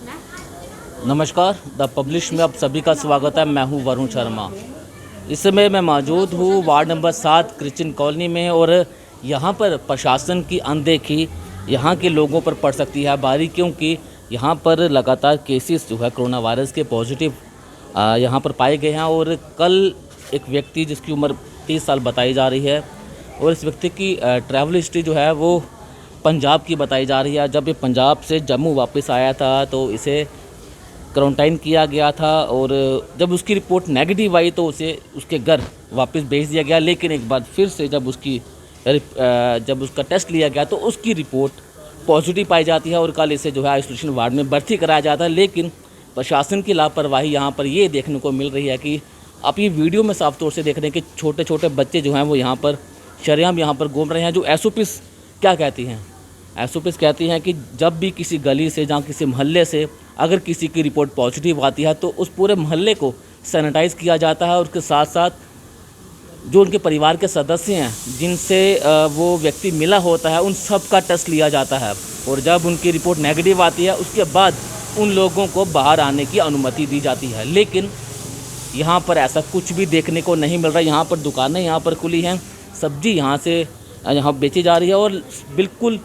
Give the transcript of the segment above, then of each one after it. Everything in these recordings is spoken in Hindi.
नमस्कार, द पब्लिश में आप सभी का स्वागत है। मैं हूं वरुण शर्मा। इस समय मैं मौजूद हूं वार्ड नंबर 7 क्रिश्चियन कॉलोनी में और यहां पर प्रशासन की अनदेखी यहां के लोगों पर पड़ सकती है भारी, क्योंकि यहां पर लगातार केसेस जो है कोरोना वायरस के पॉजिटिव यहां पर पाए गए हैं। और कल एक व्यक्ति जिसकी उम्र 30 साल बताई जा रही है और इस व्यक्ति की ट्रैवल हिस्ट्री जो है वो पंजाब की बताई जा रही है। जब ये पंजाब से जम्मू वापस आया था तो इसे क्वारंटाइन किया गया था और जब उसकी रिपोर्ट नेगेटिव आई तो उसे उसके घर वापस भेज दिया गया। लेकिन एक बार फिर से जब उसका टेस्ट लिया गया तो उसकी रिपोर्ट पॉजिटिव पाई जाती है और कल इसे जो है आइसोलेशन वार्ड में भर्ती कराया जाता है। लेकिन प्रशासन की लापरवाही यहाँ पर ये देखने को मिल रही है कि आप ये वीडियो में साफ तौर से देख रहे हैं कि छोटे छोटे बच्चे जो हैं वो यहाँ पर शरेआम यहाँ पर घूम रहे हैं। जो एसओपीस क्या कहती हैं? एसओपीस कहती हैं कि जब भी किसी गली से या किसी मोहल्ले से अगर किसी की रिपोर्ट पॉजिटिव आती है तो उस पूरे मोहल्ले को सैनिटाइज़ किया जाता है और उसके साथ साथ जो उनके परिवार के सदस्य हैं जिनसे वो व्यक्ति मिला होता है उन सब का टेस्ट लिया जाता है। और जब उनकी रिपोर्ट नेगेटिव आती है उसके बाद उन लोगों को बाहर आने की अनुमति दी जाती है। लेकिन यहाँ पर ऐसा कुछ भी देखने को नहीं मिल रहा। यहाँ पर दुकानें यहाँ पर खुली हैं, सब्जी यहाँ बेची जा रही है और बिल्कुल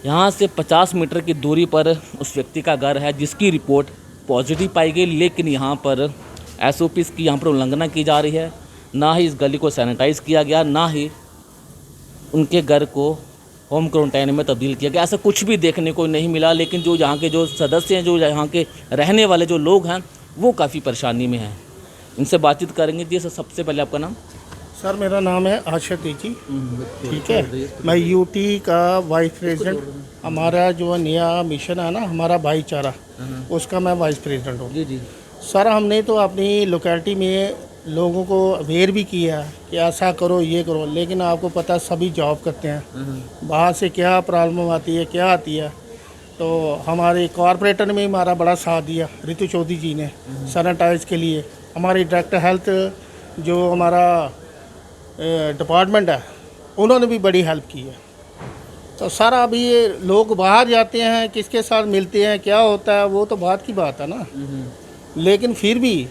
यहाँ से 50 मीटर की दूरी पर उस व्यक्ति का घर है जिसकी रिपोर्ट पॉजिटिव पाई गई। लेकिन यहाँ पर एसओपीस की यहाँ पर उल्लंघना की जा रही है। ना ही इस गली को सैनिटाइज़ किया गया, ना ही उनके घर को होम क्वारंटाइन में तब्दील किया गया। ऐसा कुछ भी देखने को नहीं मिला। लेकिन जो यहाँ के जो सदस्य हैं, जो यहाँ के रहने वाले जो लोग हैं, वो काफ़ी परेशानी में हैं। इनसे बातचीत करेंगे। जी सर, सबसे पहले आपका नाम? सर मेरा नाम है आशा जी। ठीक है, मैं यूटी का वाइस प्रेसिडेंट, हमारा जो नया मिशन है ना हमारा भाईचारा, उसका मैं वाइस प्रेसिडेंट हूँ। जी जी सर हमने तो अपनी लोकेलिटी में लोगों को अवेयर भी किया है कि ऐसा करो ये करो, लेकिन आपको पता है सभी जॉब करते हैं, बाहर से क्या प्रॉब्लम आती है क्या आती है। तो हमारे कॉरपोरेटर ने हमारा बड़ा साथ दिया, रितु चौधरी जी ने सैनिटाइज के लिए। हमारी डायरेक्टर हेल्थ जो हमारा डिपार्टमेंट है उन्होंने भी बड़ी हेल्प की है। तो सर अभी ये लोग बाहर जाते हैं, किसके साथ मिलते हैं, क्या होता है, वो तो बात की बात है ना। लेकिन फिर भी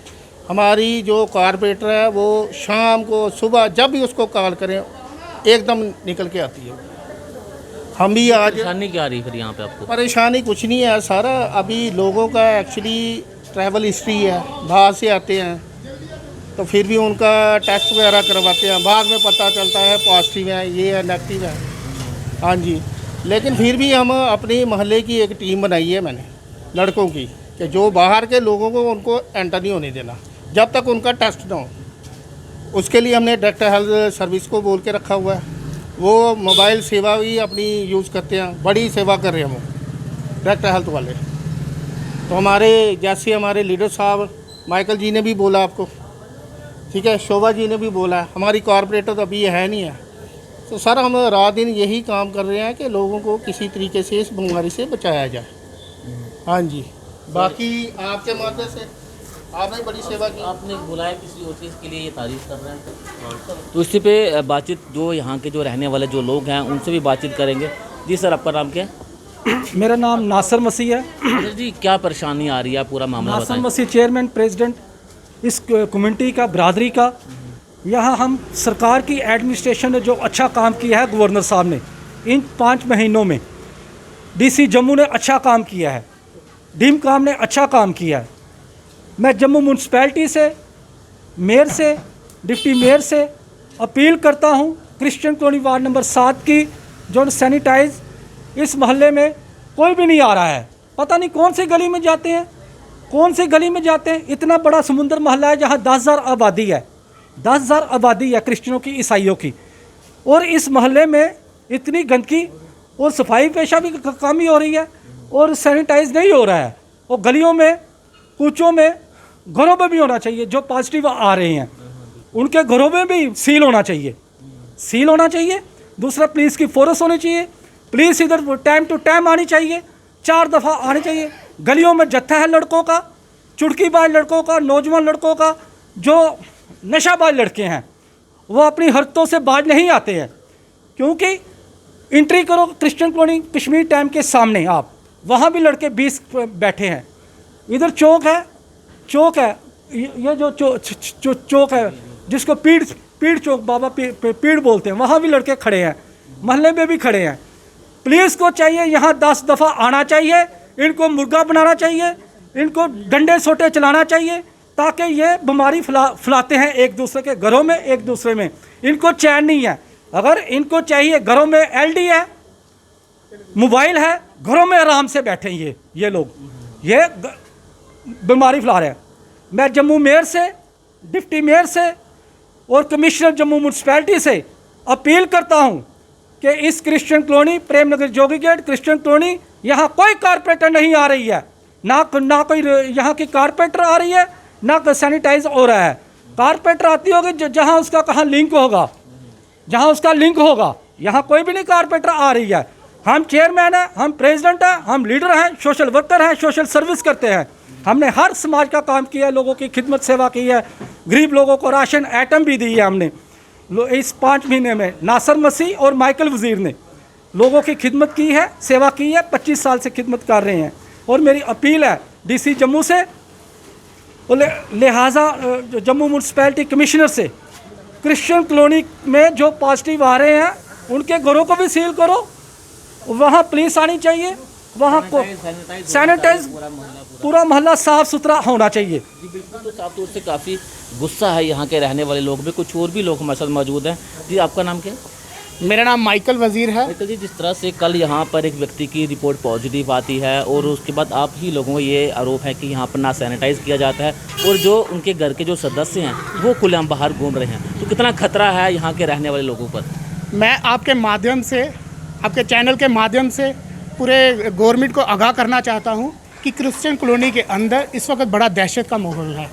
हमारी जो कॉरपोरेटर है वो शाम को सुबह जब भी उसको कॉल करें एकदम निकल के आती है। हम भी आज परेशानी क्या आ रही है फिर यहाँ पे आपको? परेशानी कुछ नहीं है सारा, अभी लोगों का एक्चुअली ट्रैवल हिस्ट्री है, बाहर से आते हैं तो फिर भी उनका टेस्ट वगैरह करवाते हैं, बाद में पता चलता है पॉजिटिव है, ये है, नेगेटिव है। हाँ जी, लेकिन फिर भी हम अपनी मोहल्ले की एक टीम बनाई है मैंने लड़कों की, कि जो बाहर के लोगों को उनको एंटर नहीं होने देना जब तक उनका टेस्ट ना हो। उसके लिए हमने डायरेक्टर हेल्थ सर्विस को बोल के रखा हुआ है, वो मोबाइल सेवा भी अपनी यूज़ करते हैं, बड़ी सेवा कर रहे हैं वो डायरेक्टर हेल्थ वाले। तो हमारे जैसे हमारे लीडर साहब माइकल जी ने भी बोला आपको, ठीक है, शोभा जी ने भी बोला, हमारी कॉरपोरेटर तो अभी है नहीं है। तो सर हम रात दिन यही काम कर रहे हैं कि लोगों को किसी तरीके से इस बीमारी से बचाया जाए। हाँ जी, बाकी आपके माध्यम से आपने बड़ी सेवा की। आपने बुलाया किसी और चीज़ के लिए, ये तारीफ कर रहे हैं। तो इसी पे बातचीत जो यहाँ के जो रहने वाले जो लोग हैं उनसे भी बातचीत करेंगे। जी सर, आपका नाम क्या है? मेरा नाम नासिर मसीह है। सर जी, क्या परेशानी आ रही है, पूरा मामला नासिर बताएं। मसीह, चेयरमैन प्रेसिडेंट इस कम्युनिटी का, बरादरी का। यहाँ हम सरकार की एडमिनिस्ट्रेशन ने जो अच्छा काम किया है गवर्नर साहब ने इन 5 महीनों में, डीसी जम्मू ने अच्छा काम किया है, डीम काम ने अच्छा काम किया है। मैं जम्मू म्यूनसिपैलिटी से, मेयर से, डिप्टी मेयर से अपील करता हूँ, क्रिश्चियन कॉलोनी वार्ड नंबर 7 की जो सैनिटाइज, इस मोहल्ले में कोई भी नहीं आ रहा है। पता नहीं कौन सी गली में जाते हैं, कौन सी गली में जाते हैं। इतना बड़ा समुंदर मोहल्ला है जहाँ 10,000 आबादी है, 10,000 आबादी है क्रिश्चियनों की, ईसाइयों की। और इस मोहल्ले में इतनी गंदगी और सफाई पेशा भी कमी हो रही है और सैनिटाइज नहीं हो रहा है। और गलियों में, कूचों में, घरों में भी होना चाहिए। जो पॉजिटिव आ रहे हैं उनके घरों में भी सील होना चाहिए, सील होना चाहिए। दूसरा, पुलिस की फोर्स होनी चाहिए, पुलिस इधर टाइम टू टाइम आनी चाहिए, 4 दफ़ा आनी चाहिए। गलियों में जत्था है लड़कों का, चुटकीबाज लड़कों का, नौजवान लड़कों का, जो नशाबाज लड़के हैं वो अपनी हरकतों से बाज नहीं आते हैं। क्योंकि एंट्री करो क्रिश्चियन कॉलोनी कश्मीर टाइम के सामने, आप वहाँ भी लड़के 20 बैठे हैं। इधर चौक है, ये जो चौक है जिसको पीड़ चौक, बाबा पीड़ बोलते हैं, वहाँ भी लड़के खड़े हैं, मोहल्ले में भी खड़े हैं। पुलिस को चाहिए यहाँ 10 दफ़ा आना चाहिए, इनको मुर्गा बनाना चाहिए, इनको डंडे सोटे चलाना चाहिए, ताकि ये बीमारी फैलाते हैं एक दूसरे के घरों में, एक दूसरे में। इनको चैन नहीं है। अगर इनको चाहिए, घरों में एलडी है, मोबाइल है, घरों में आराम से बैठे ये लोग, ये बीमारी फैला रहे हैं। मैं जम्मू मेयर से, डिप्टी मेयर से और कमिश्नर जम्मू म्यूनसिपैलिटी से अपील करता हूँ कि इस क्रिश्चियन कॉलोनी, प्रेम नगर जोगी गेट क्रिश्चियन कॉलोनी, यहाँ कोई कारपोरेटर नहीं आ रही है, ना कोई यहाँ की कारपोरेटर आ रही है, ना सैनिटाइज हो रहा है। कारपोरेटर आती होगी जहाँ उसका कहाँ लिंक होगा, जहाँ उसका लिंक होगा, यहाँ कोई भी नहीं कारपोरेटर आ रही है। हम चेयरमैन हैं, हम प्रेसिडेंट हैं, हम लीडर हैं, सोशल वर्कर हैं, सोशल सर्विस करते हैं। हमने हर समाज का काम किया है, लोगों की खिदमत सेवा की है, गरीब लोगों को राशन आइटम भी दी है हमने। इस 5 महीने में नासिर मसीह और माइकल वज़ीर ने लोगों की खिदमत की है, सेवा की है, 25 साल से खिदमत कर रहे हैं। और मेरी अपील है डीसी जम्मू से, लिहाजा जम्मू म्यूनसिपैलिटी कमिश्नर से, क्रिश्चियन कॉलोनी में जो पॉजिटिव आ रहे हैं उनके घरों को भी सील करो, वहाँ पुलिस आनी चाहिए, वहाँ को सैनिटाइज पूरा मोहल्ला साफ़ सुथरा होना चाहिए। जी बिल्कुल। तो साहब, तो उससे काफ़ी गुस्सा है यहाँ के रहने वाले लोग भी, कुछ और भी लोग हमारे साथ मौजूद हैं। जी आपका नाम क्या है? मेरा नाम माइकल वज़ीर है। माइकल जी, जिस तरह से कल यहाँ पर एक व्यक्ति की रिपोर्ट पॉजिटिव आती है और उसके बाद आप ही लोगों को ये आरोप है कि यहाँ पर ना सैनिटाइज़ किया जाता है और जो उनके घर के जो सदस्य हैं वो खुलेआम बाहर घूम रहे हैं, तो कितना खतरा है यहाँ के रहने वाले लोगों पर? मैं आपके माध्यम से, आपके चैनल के माध्यम से पूरे गवर्नमेंट को आगाह करना चाहता हूँ कि क्रिश्चियन कॉलोनी के अंदर इस वक्त बड़ा दहशत का माहौल है,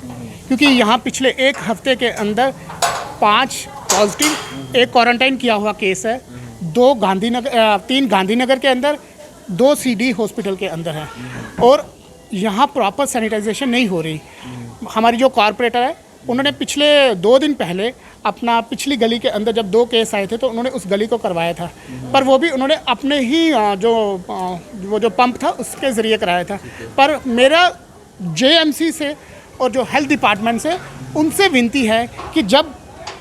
क्योंकि यहाँ पिछले 1 हफ्ते के अंदर 5 पॉजिटिव, 1 क्वारंटाइन किया हुआ केस है, 3 गांधीनगर के अंदर, 2 सीडी हॉस्पिटल के अंदर है, और यहाँ प्रॉपर सैनिटाइजेशन नहीं हो रही। हमारी जो कॉरपोरेटर है उन्होंने पिछले 2 दिन पहले अपना पिछली गली के अंदर जब 2 केस आए थे तो उन्होंने उस गली को करवाया था, पर वो भी उन्होंने अपने ही जो पंप था उसके ज़रिए कराया था। पर मेरा जेएमसी से और जो हेल्थ डिपार्टमेंट से उनसे विनती है कि जब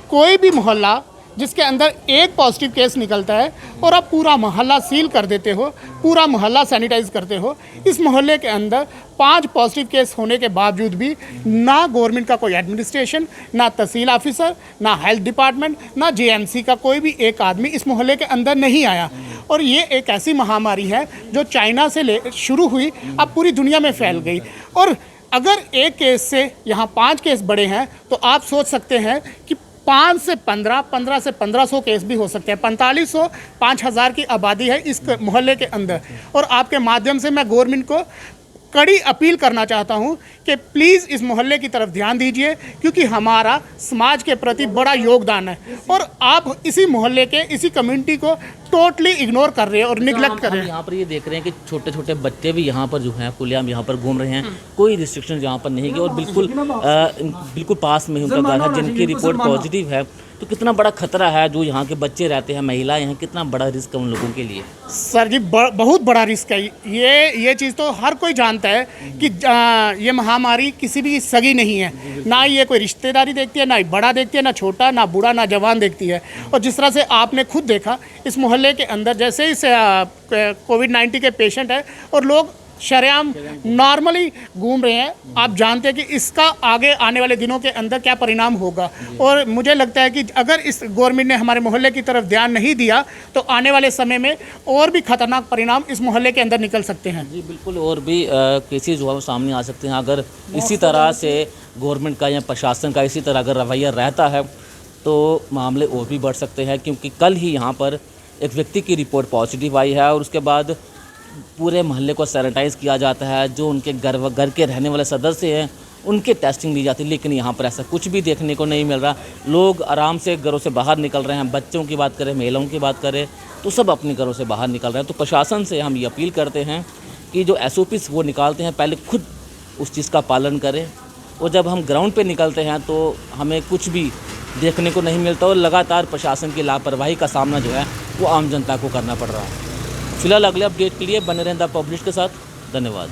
कोई भी मोहल्ला जिसके अंदर 1 पॉजिटिव केस निकलता है और आप पूरा मोहल्ला सील कर देते हो, पूरा मोहल्ला सैनिटाइज करते हो, इस मोहल्ले के अंदर 5 पॉजिटिव केस होने के बावजूद भी ना गवर्नमेंट का कोई एडमिनिस्ट्रेशन, ना तहसील ऑफिसर, ना हेल्थ डिपार्टमेंट, ना जेएमसी का कोई भी एक आदमी इस मोहल्ले के अंदर नहीं आया। और ये एक ऐसी महामारी है जो चाइना से शुरू हुई, अब पूरी दुनिया में फैल गई। और अगर 1 केस से यहाँ 5 केस बढ़े हैं तो आप सोच सकते हैं कि 5 से 15, 15 से 1500 केस भी हो सकते हैं। 4500, 5000 की आबादी है इस मोहल्ले के अंदर। और आपके माध्यम से मैं गवर्नमेंट को कड़ी अपील करना चाहता हूं कि प्लीज़ इस मोहल्ले की तरफ ध्यान दीजिए, क्योंकि हमारा समाज के प्रति बड़ा योगदान है और आप इसी मोहल्ले के, इसी कम्युनिटी को टोटली इग्नोर कर रहे हैं और निगलेक्ट कर रहे हैं। यहाँ पर ये देख रहे हैं कि छोटे छोटे बच्चे भी यहाँ पर जो हैं खुलेआम यहाँ पर घूम रहे हैं, कोई रिस्ट्रिक्शन यहाँ पर नहीं है और बिल्कुल पास में ही उनका घर है जिनकी रिपोर्ट पॉजिटिव है। तो कितना बड़ा खतरा है जो यहाँ के बच्चे रहते हैं, महिलाएं हैं, कितना बड़ा रिस्क है उन लोगों के लिए? सर जी बहुत बड़ा रिस्क है। ये चीज़ तो हर कोई जानता है कि ये महामारी किसी भी सगी नहीं है, ना ये कोई रिश्तेदारी देखती है, ना ही बड़ा देखती है, ना छोटा, ना बूढ़ा, ना जवान देखती है। और जिस तरह से आपने खुद देखा इस मोहल्ले के अंदर जैसे इस कोविड-19 के पेशेंट है और लोग शरेआम नॉर्मली घूम रहे हैं, आप जानते हैं कि इसका आगे आने वाले दिनों के अंदर क्या परिणाम होगा। और मुझे लगता है कि अगर इस गवर्नमेंट ने हमारे मोहल्ले की तरफ ध्यान नहीं दिया तो आने वाले समय में और भी खतरनाक परिणाम इस मोहल्ले के अंदर निकल सकते हैं। जी बिल्कुल, और भी केसेस जो है सामने आ सकते हैं अगर इसी तरह से गवर्नमेंट का या प्रशासन का इसी तरह अगर रवैया रहता है तो मामले और भी बढ़ सकते हैं। क्योंकि कल ही यहाँ पर एक व्यक्ति की रिपोर्ट पॉजिटिव आई है और उसके बाद पूरे मोहल्ले को सैनिटाइज़ किया जाता है, जो उनके घर के रहने वाले सदस्य हैं उनके टेस्टिंग ली जाती है, लेकिन यहाँ पर ऐसा कुछ भी देखने को नहीं मिल रहा। लोग आराम से घरों से बाहर निकल रहे हैं, बच्चों की बात करें, महिलाओं की बात करें तो सब अपने घरों से बाहर निकल रहे हैं। तो प्रशासन से हम ये अपील करते हैं कि जो SOPs वो निकालते हैं पहले खुद उस चीज़ का पालन करें, और जब हम ग्राउंड पर निकलते हैं तो हमें कुछ भी देखने को नहीं मिलता और लगातार प्रशासन की लापरवाही का सामना जो है वो आम जनता को करना पड़ रहा है। फिलहाल अगले अपडेट के लिए बने रहें द पब्लिश के साथ। धन्यवाद।